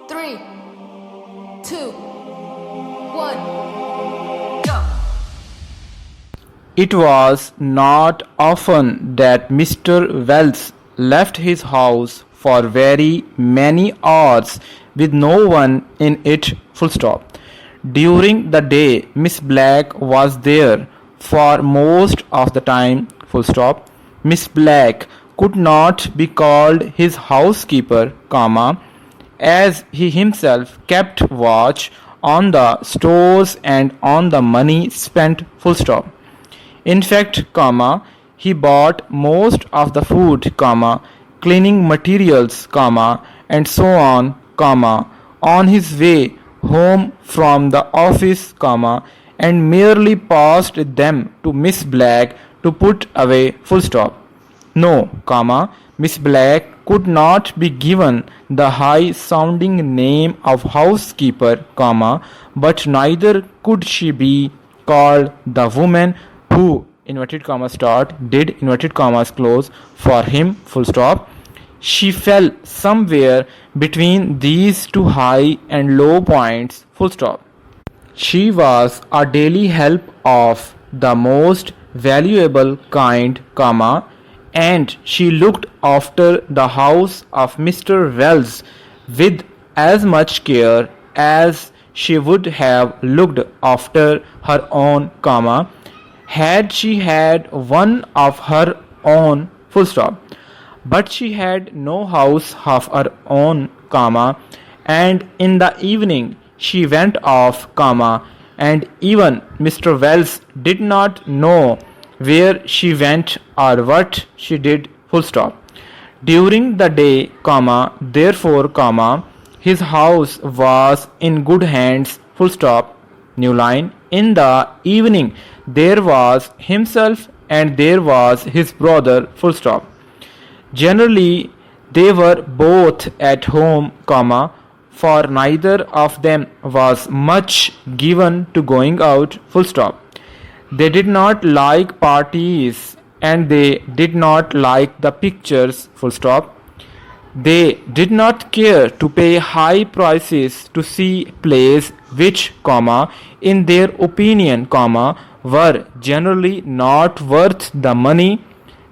3, 2, 1, go. It was not often that Mr. Wells left his house for very many hours with no one in it. Full stop. During the day, Miss Black was there for most of the time. Full stop. Miss Black could not be called his housekeeper, comma, as he himself kept watch on the stores and on the money spent. Full stop. In fact, comma, he bought most of the food, comma, cleaning materials, comma, and so on his way home from the office, comma, and merely passed them to Miss Black to put away. Full stop. No, comma, Miss Black could not be given the high-sounding name of housekeeper, comma, but neither could she be called the woman who inverted commas start did inverted commas close for him. Full stop. She fell somewhere between these two high and low points. Full stop. She was a daily help of the most valuable kind, comma, and she looked after the house of Mr. Wells with as much care as she would have looked after her own, comma, had she had one of her own. Full stop. But she had no house of her own, comma, and in the evening she went off, comma, and even Mr. Wells did not know where she went or what she did. Full stop. During the day, comma, therefore, comma, his house was in good hands. Full stop. New line. In the evening there was himself and there was his brother. Full stop. Generally they were both at home, comma, for neither of them was much given to going out. Full stop. They did not like parties and they did not like the pictures. Full stop. They did not care to pay high prices to see plays which, comma, in their opinion, comma, were generally not worth the money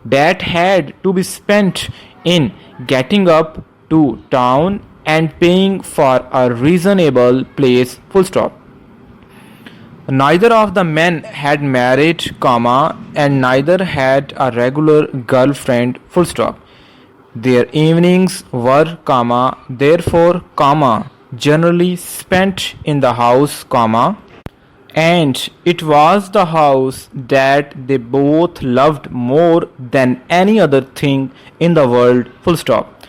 that had to be spent in getting up to town and paying for a reasonable place. Full stop. Neither of the men had married, comma, and neither had a regular girlfriend. Full stop. Their evenings were, comma, therefore, comma, generally spent in the house, comma, and it was the house that they both loved more than any other thing in the world. Full stop.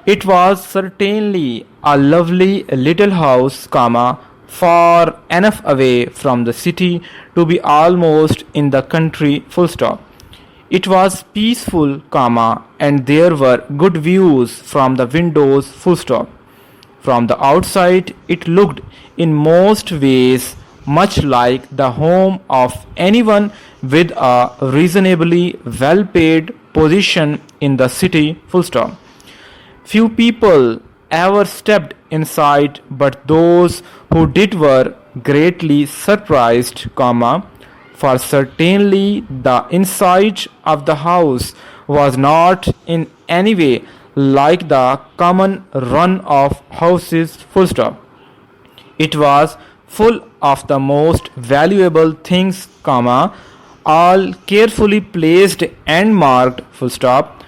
It was certainly a lovely little house, comma, far enough away from the city to be almost in the country. Full stop. It was peaceful, comma, and there were good views from the windows. Full stop. From the outside it looked in most ways much like the home of anyone with a reasonably well-paid position in the city. Full stop. Few people ever stepped inside, but those who did were greatly surprised, comma, for certainly the inside of the house was not in any way like the common run of houses. Full stop. It was full of the most valuable things, comma, all carefully placed and marked. Full stop.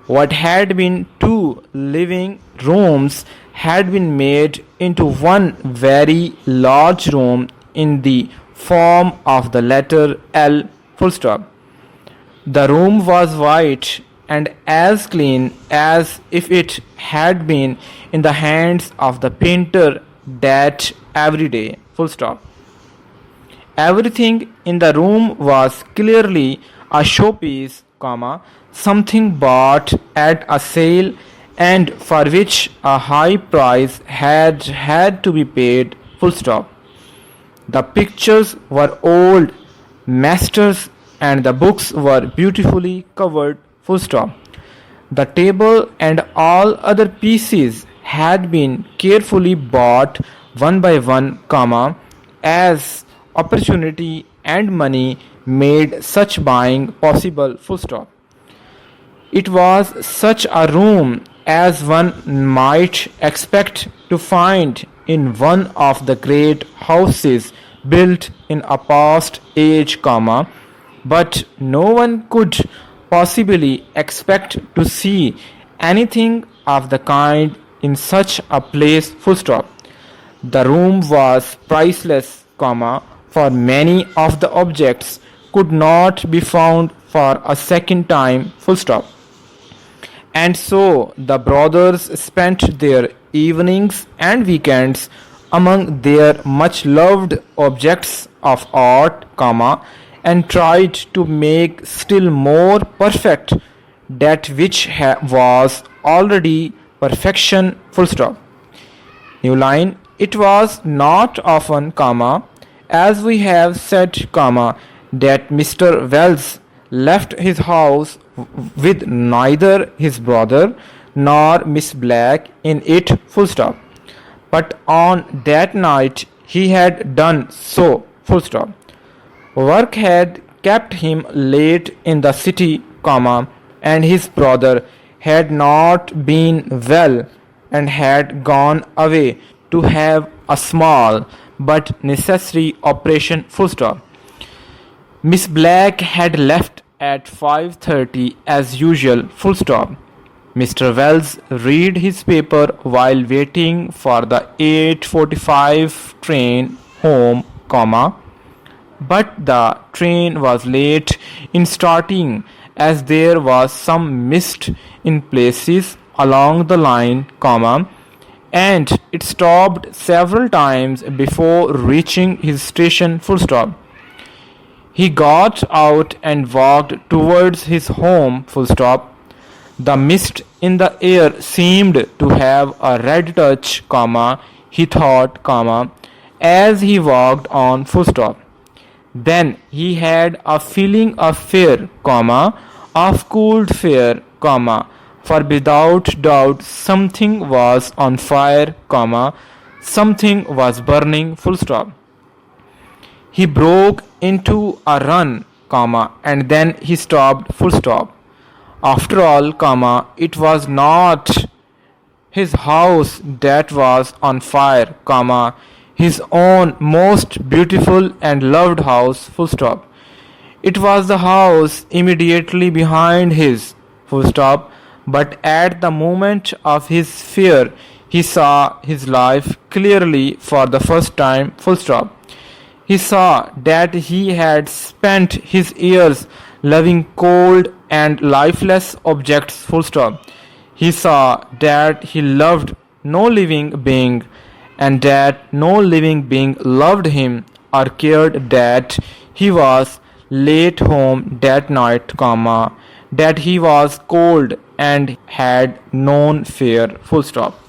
What had been two living rooms had been made into one very large room in the form of the letter L. Full stop. The room was white and as clean as if it had been in the hands of the painter that every day. Full stop. Everything in the room was clearly a showpiece, comma, something bought at a sale and for which a high price had to be paid. Full stop. The pictures were old masters and the books were beautifully covered. Full stop. The table and all other pieces had been carefully bought one by one, as opportunity and money made such buying possible. Full stop. It was such a room as one might expect to find in one of the great houses built in a past age, but no one could possibly expect to see anything of the kind in such a place. Full stop. The room was priceless, for many of the objects could not be found for a second time. Full stop. And so the brothers spent their evenings and weekends among their much loved objects of art, and tried to make still more perfect that which was already perfection. Full stop. New line. It was not often, as we have said, that Mr. Wells left his house with neither his brother nor Miss Black in it. Full stop. But on that night he had done so. Full stop. Work had kept him late in the city, and his brother had not been well and had gone away to have a small but necessary operation. Full stop. Miss Black had left at 5:30 as usual. Full stop. Mr. Wells read his paper while waiting for the 8:45 train home, but the train was late in starting as there was some mist in places along the line, and it stopped several times before reaching his station. Full stop. He got out and walked towards his home. Full stop. The mist in the air seemed to have a red touch, he thought, as he walked on. Full stop. Then he had a feeling of fear, of cold fear, for without doubt something was on fire, something was burning. Full stop. He broke into a run, and then he stopped. Full stop. After all, it was not his house that was on fire, his own most beautiful and loved house. Full stop. It was the house immediately behind his. Full stop. But at the moment of his fear, he saw his life clearly for the first time. Full stop. He saw that he had spent his years loving cold and lifeless objects. Full stop. He saw that he loved no living being, and that no living being loved him or cared that he was late home that night, that he was cold and had known fear. Full stop.